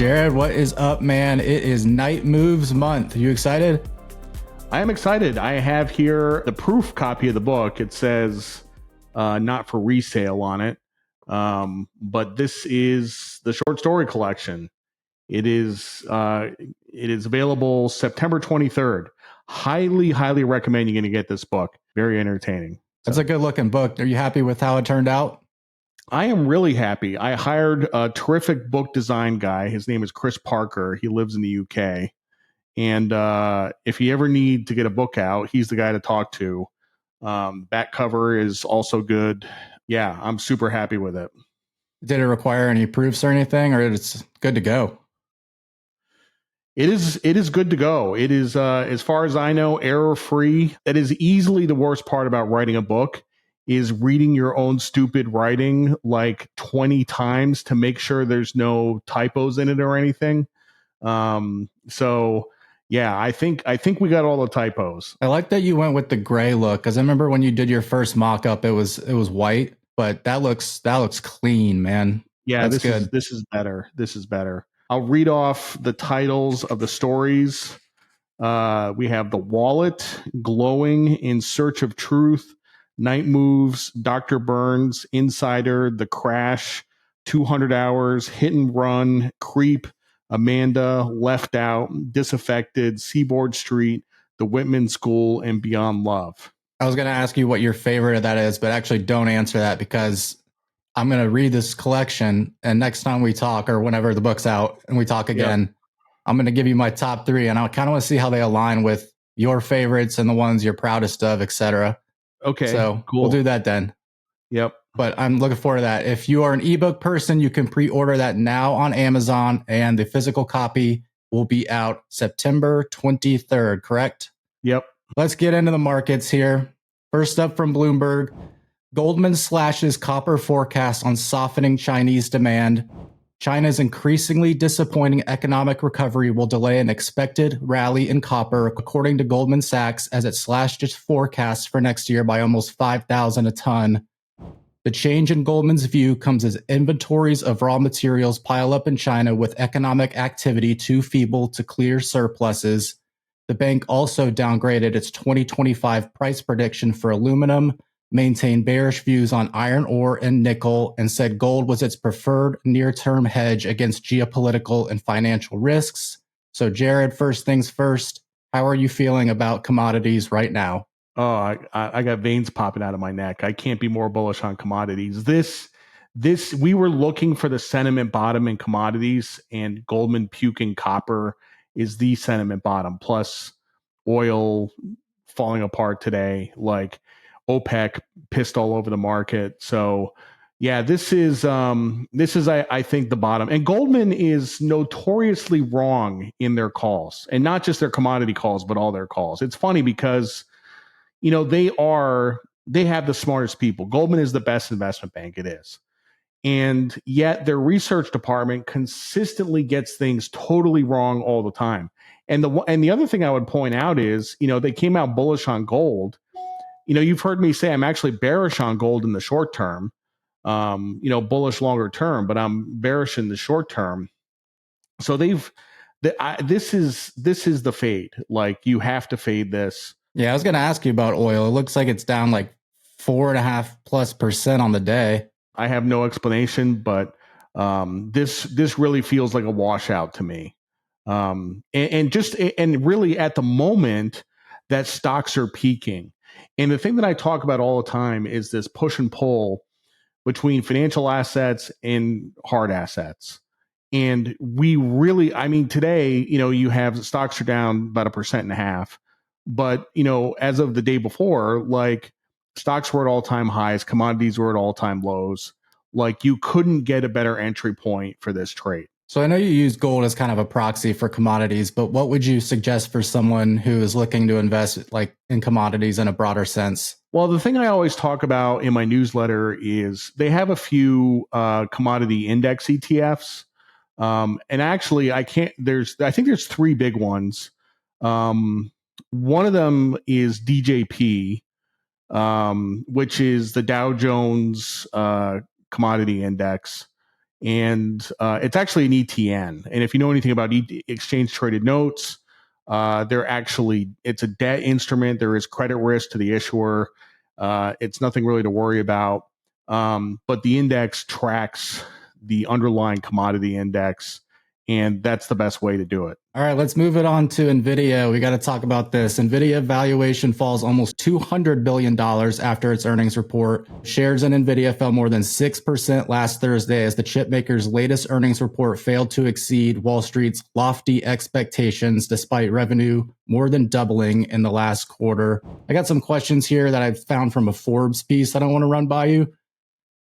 Jared, what is up, man? It is Night Moves month. Are you excited? I am excited. I have here the proof copy of the book. It says not for resale on it, but this is the short story collection. It is available September 23rd. Highly recommend you're going to get this book. Very entertaining. That's a good looking book. Are you happy with how it turned out? I am really happy. I hired a terrific book design guy. His name is Chris Parker. He lives in the UK. And if you ever need to get a book out, he's the guy to talk to. Back cover is also good. Yeah, I'm super happy with it. Did it require any proofs or anything, or it's good to go? It is good to go. It is, as far as I know, error-free. That is easily the worst part about writing a book, is reading your own stupid writing like 20 times to make sure there's no typos in it or anything. So yeah, I think we got all the typos. I like that you went with the gray look, because I remember when you did your first mock-up, it was white, but that looks clean, man. Yeah, that's good. This is better. This is better. I'll read off the titles of the stories. We have The Wallet, Glowing, In Search of Truth, Night Moves, Dr. Burns, Insider, The Crash, 200 Hours, Hit and Run, Creep, Amanda, Left Out, Disaffected, Seaboard Street, The Whitman School, and Beyond Love. I was going to ask you what your favorite of that is, but actually don't answer that, because I'm going to read this collection, and next time we talk, or whenever the book's out and we talk again, I'm going to give you my top 3, and I kind of want to see how they align with your favorites and the ones you're proudest of, etc. Okay, so cool. We'll do that then. Yep. But I'm looking forward to that. If you are an ebook person, you can pre-order that now on Amazon, and the physical copy will be out September 23rd, correct? Yep. Let's get into the markets here. First up from Bloomberg, Goldman slashes copper forecast on softening Chinese demand. China's increasingly disappointing economic recovery will delay an expected rally in copper, according to Goldman Sachs, as it slashed its forecast for next year by almost 5,000 a ton. The change in Goldman's view comes as inventories of raw materials pile up in China, with economic activity too feeble to clear surpluses. The bank also downgraded its 2025 price prediction for aluminum, maintained bearish views on iron ore and nickel, and said gold was its preferred near-term hedge against geopolitical and financial risks. So, Jared, first things first, how are you feeling about commodities right now? Oh, I got veins popping out of my neck. I can't be more bullish on commodities. This we were looking for the sentiment bottom in commodities, and Goldman puking copper is the sentiment bottom. Plus, oil falling apart today. Like, OPEC pissed all over the market. So yeah, this is I think the bottom. And Goldman is notoriously wrong in their calls, and not just their commodity calls, but all their calls. It's funny because, they have the smartest people. Goldman is the best investment bank. It is. And yet their research department consistently gets things totally wrong all the time. And the other thing I would point out is, they came out bullish on gold. You've heard me say I'm actually bearish on gold in the short term, bullish longer term, but I'm bearish in the short term. So this is the fade. Like, you have to fade this. Yeah, I was going to ask you about oil. It looks like it's down like 4.5%+ on the day. I have no explanation, but this really feels like a washout to me. And really at the moment that stocks are peaking. And the thing that I talk about all the time is this push and pull between financial assets and hard assets. And we really, today, you have stocks are down about 1.5%. But, as of the day before, like, stocks were at all-time highs, commodities were at all-time lows. Like, you couldn't get a better entry point for this trade. So I know you use gold as kind of a proxy for commodities, but what would you suggest for someone who is looking to invest like in commodities in a broader sense? Well, the thing I always talk about in my newsletter is they have a few commodity index ETFs. And actually, I think there's 3 big ones. One of them is DJP, which is the Dow Jones Commodity Index. and it's actually an ETN. And if you know anything about exchange traded notes, it's a debt instrument. There is credit risk to the issuer. It's nothing really to worry about. But the index tracks the underlying commodity index, and that's the best way to do it. All right, let's move it on to Nvidia. We got to talk about this. Nvidia valuation falls almost $200 billion after its earnings report. Shares in Nvidia fell more than 6% last Thursday as the chipmaker's latest earnings report failed to exceed Wall Street's lofty expectations despite revenue more than doubling in the last quarter. I got some questions here that I've found from a Forbes piece that I want to run by you.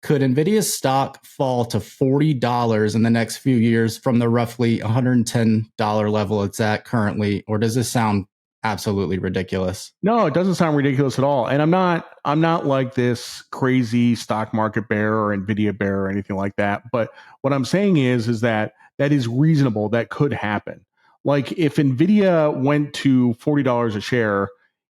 Could Nvidia's stock fall to $40 in the next few years from the roughly $110 level it's at currently, or does this sound absolutely ridiculous? No, it doesn't sound ridiculous at all. And I'm not like this crazy stock market bear or Nvidia bear or anything like that. But what I'm saying is that is reasonable. That could happen. Like if Nvidia went to $40 a share,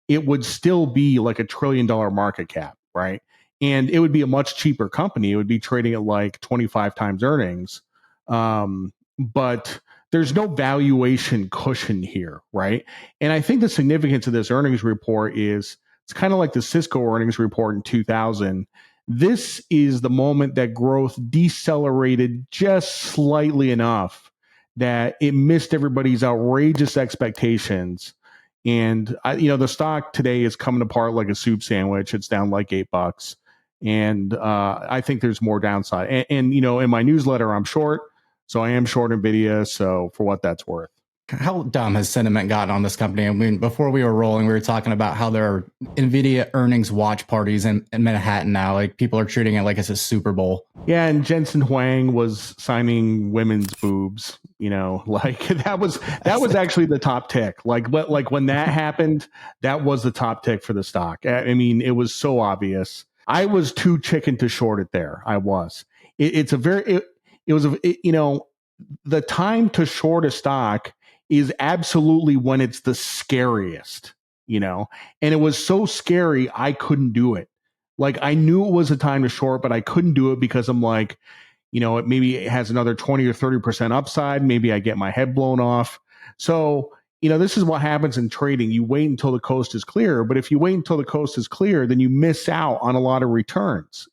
it would still be like $1 trillion market cap, right? And it would be a much cheaper company. It would be trading at like 25 times earnings. But there's no valuation cushion here, right? And I think the significance of this earnings report is it's kind of like the Cisco earnings report in 2000. This is the moment that growth decelerated just slightly enough that it missed everybody's outrageous expectations. And the stock today is coming apart like a soup sandwich. It's down like $8. And I think there's more downside. And in my newsletter, I'm short. So I am short Nvidia. So for what that's worth. How dumb has sentiment gotten on this company? I mean, before we were rolling, we were talking about how there are Nvidia earnings watch parties in Manhattan now. Like people are treating it like it's a Super Bowl. Yeah, and Jensen Huang was signing women's boobs. Like that was actually the top tick. Like when that happened, that was the top tick for the stock. I mean, it was so obvious. I was too chicken to short it there. I was. The time to short a stock is absolutely when it's the scariest, and it was so scary I couldn't do it. Like I knew it was a time to short, but I couldn't do it because I'm like, maybe it has another 20 or 30% upside. Maybe I get my head blown off. So, this is what happens in trading. You wait until the coast is clear, but if you wait until the coast is clear, then you miss out on a lot of returns,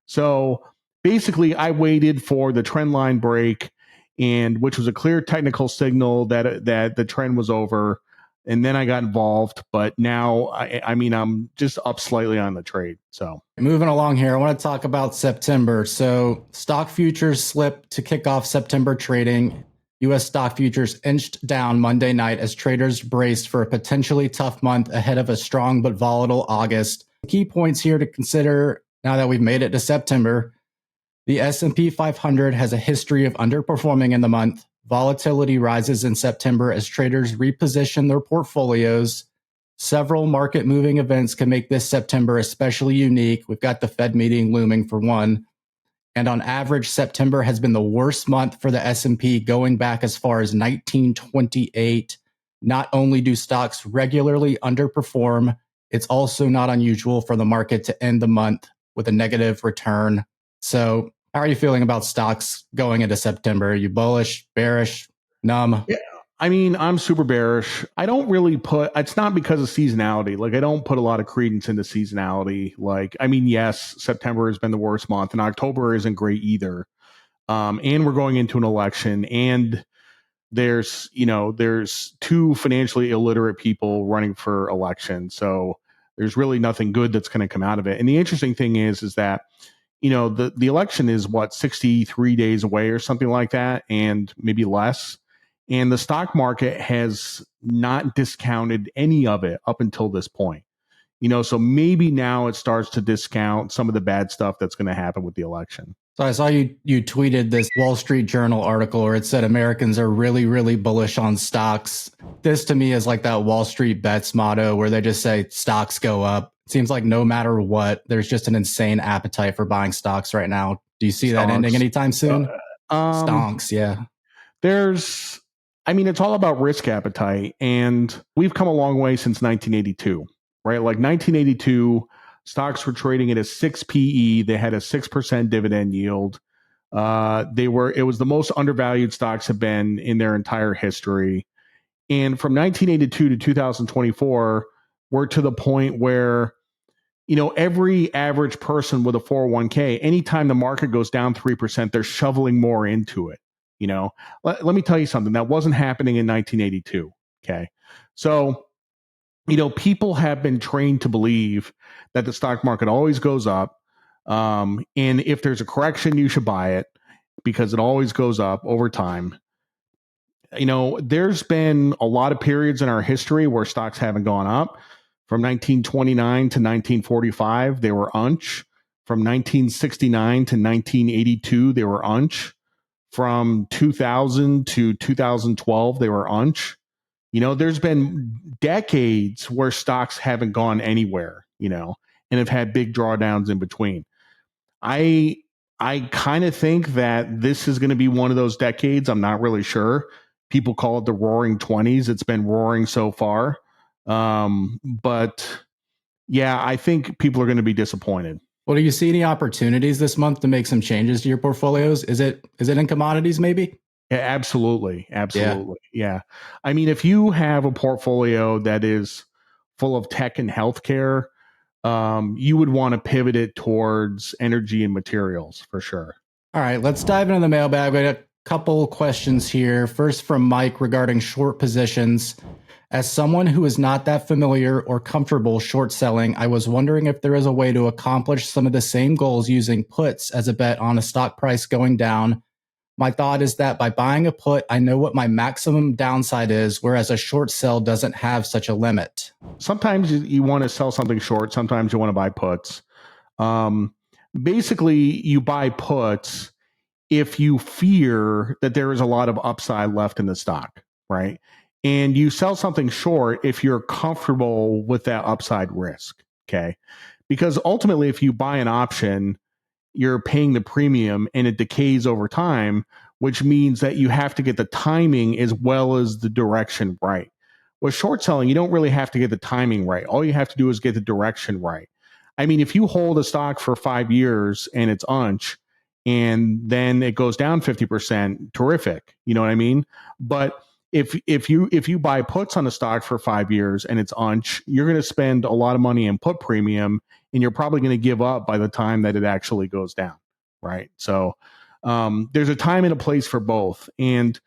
So basically I waited for the trend line break, and which was a clear technical signal that the trend was over. And then I got involved, but now I'm just up slightly on the trade. So moving along here, I want to talk about September. So stock futures slipped to kick off September trading. U.S. stock futures inched down Monday night as traders braced for a potentially tough month ahead of a strong but volatile August. Key points here to consider now that we've made it to September. The S&P 500 has a history of underperforming in the month. Volatility rises in September as traders reposition their portfolios. Several market-moving events can make this September especially unique. We've got the Fed meeting looming for one. And on average, September has been the worst month for the S&P going back as far as 1928. Not only do stocks regularly underperform, it's also not unusual for the market to end the month with a negative return. So how are you feeling about stocks going into September? Are you bullish, bearish, numb? Yeah. I mean, I'm super bearish. I don't really it's not because of seasonality. Like I don't put a lot of credence into seasonality. Like, I mean, yes, September has been the worst month and October isn't great either. And we're going into an election and there's two financially illiterate people running for election. So there's really nothing good that's going to come out of it. And the interesting thing is that, the election is 63 days away or something like that, and maybe less. And the stock market has not discounted any of it up until this point. So maybe now it starts to discount some of the bad stuff that's going to happen with the election. So I saw you tweeted this Wall Street Journal article where it said Americans are really, really bullish on stocks. This to me is like that Wall Street bets motto where they just say stocks go up. It seems like no matter what, there's just an insane appetite for buying stocks right now. Do you see that ending anytime soon? Stonks, yeah. It's all about risk appetite. And we've come a long way since 1982, right? Like 1982, stocks were trading at a 6 PE. They had a 6% dividend yield. It was the most undervalued stocks have been in their entire history. And from 1982 to 2024, we're to the point where, every average person with a 401k, anytime the market goes down 3%, they're shoveling more into it. Let me tell you something that wasn't happening in 1982. Okay. So, people have been trained to believe that the stock market always goes up. And if there's a correction, you should buy it because it always goes up over time. There's been a lot of periods in our history where stocks haven't gone up. From 1929 to 1945, they were unch. From 1969 to 1982, they were unch. From 2000 to 2012, they were unch. There's been decades where stocks haven't gone anywhere, and have had big drawdowns in between. I kind of think that this is going to be one of those decades. I'm not really sure. People call it the roaring 20s. It's been roaring so far. But yeah, I think people are going to be disappointed. Well, do you see any opportunities this month to make some changes to your portfolios? Is it in commodities maybe? Yeah, absolutely. Yeah. I mean, if you have a portfolio that is full of tech and healthcare, you would want to pivot it towards energy and materials for sure. All right, let's dive into the mailbag. We got a couple questions here. First from Mike regarding short positions. As someone who is not that familiar or comfortable short selling, I was wondering if there is a way to accomplish some of the same goals using puts as a bet on a stock price going down. My thought is that by buying a put, I know what my maximum downside is, whereas a short sell doesn't have such a limit. Sometimes you want to sell something short. Sometimes you want to buy puts. Basically, you buy puts if you fear that there is a lot of upside left in the stock, right? And you sell something short if you're comfortable with that upside risk, okay? Because ultimately, if you buy an option, you're paying the premium and it decays over time, which means that you have to get the timing as well as the direction right. With short selling, you don't really have to get the timing right. All you have to do is get the direction right. I mean, if you hold a stock for 5 years and it's unch and then it goes down 50%, terrific. You know what I mean? But if you buy puts on a stock for 5 years and it's unch, you're going to spend a lot of money in put premium, and you're probably going to give up by the time that it actually goes down, right? So there's a time and a place for both. And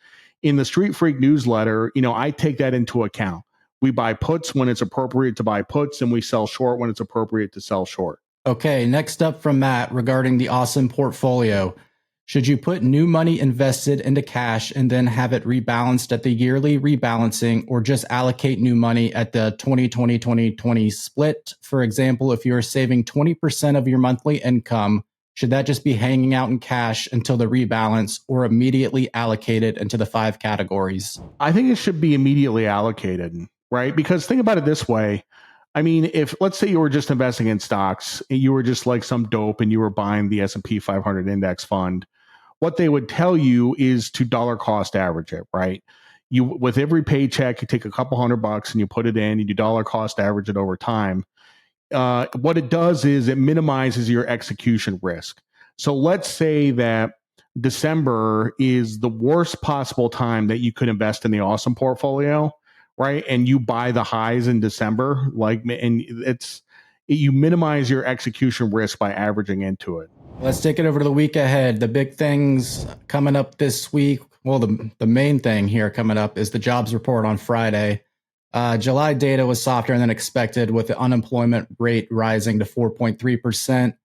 in the Street Freak newsletter, I take that into account. We buy puts when it's appropriate to buy puts, and we sell short when it's appropriate to sell short. Okay, next up from Matt regarding the awesome portfolio. Should you put new money invested into cash and then have it rebalanced at the yearly rebalancing, or just allocate new money at the 2020-2020 split? For example, if you're saving 20% of your monthly income, should that just be hanging out in cash until the rebalance, or immediately allocated into the 5 categories? I think it should be immediately allocated, right? Because think about it this way. I mean, if let's say you were just investing in stocks, and you were just like some dope and you were buying the S&P 500 index fund, what they would tell you is to dollar cost average it, right? You, with every paycheck, you take a couple $100 and you put it in, and you dollar cost average it over time. What it does is it minimizes your execution risk. So let's say that December is the worst possible time that you could invest in the awesome portfolio, right? And you buy the highs in December, you minimize your execution risk by averaging into it. Let's take it over to the week ahead. The big things coming up this week. Well, the main thing here coming up is the jobs report on Friday. July data was softer than expected, with the unemployment rate rising to 4.3%.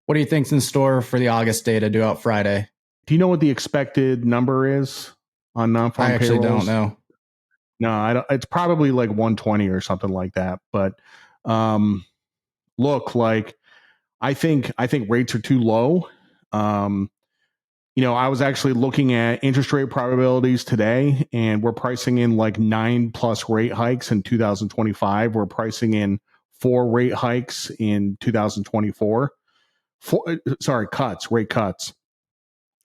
What do you think's in store for the August data due out Friday? Do you know what the expected number is on non-farm payrolls? I actually don't know. No, I don't. It's probably like 120 or something like that. But look, like I think rates are too low. I was actually looking at interest rate probabilities today, and we're pricing in like 9+ rate hikes in 2025. We're pricing in 4 rate hikes in 2024. Rate cuts.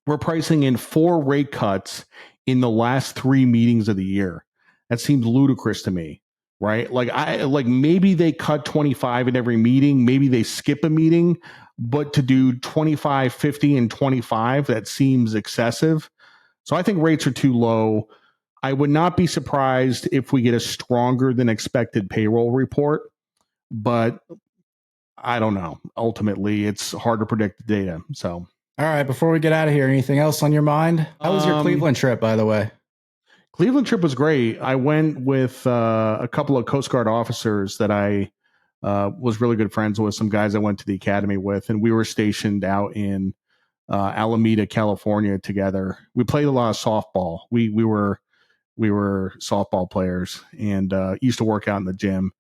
We're pricing in 4 rate cuts in the last 3 meetings of the year. That seems ludicrous to me, right? Like maybe they cut 25 in every meeting. Maybe they skip a meeting. but to do 25, 50, and 25, that seems excessive. So I think rates are too low. I would not be surprised if we get a stronger than expected payroll report, but I don't know. Ultimately, it's hard to predict the data. So, all right, before we get out of here, anything else on your mind? How was your Cleveland trip, by the way? Cleveland trip was great. I went with a couple of Coast Guard officers that I was really good friends with, some guys I went to the academy with, and we were stationed out in Alameda, California together. We played a lot of softball. We were softball players and used to work out in the gym.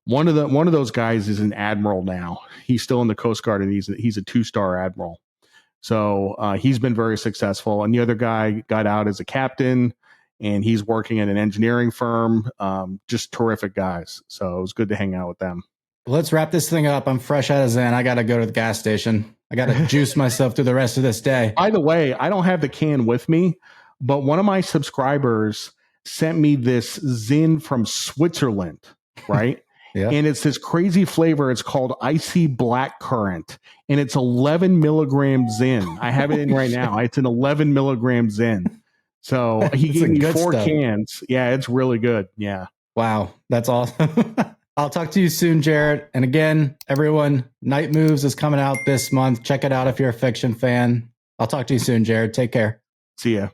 One of those guys is an admiral now. He's still in the Coast Guard, and he's a 2-star admiral. So he's been very successful. And the other guy got out as a captain, and he's working at an engineering firm. Just terrific guys. So it was good to hang out with them. Let's wrap this thing up. I'm fresh out of Zen. I got to go to the gas station. I got to juice myself through the rest of this day. By the way, I don't have the can with me, but one of my subscribers sent me this Zin from Switzerland, right? Yeah. And it's this crazy flavor. It's called Icy Black Currant, and it's 11 milligrams Zin. I have it in right now. It's an 11 milligrams Zin. So he gave me 4 cans. Yeah, it's really good. Yeah. Wow. That's awesome. I'll talk to you soon, Jared. And again, everyone, Night Moves is coming out this month. Check it out if you're a fiction fan. I'll talk to you soon, Jared. Take care. See ya.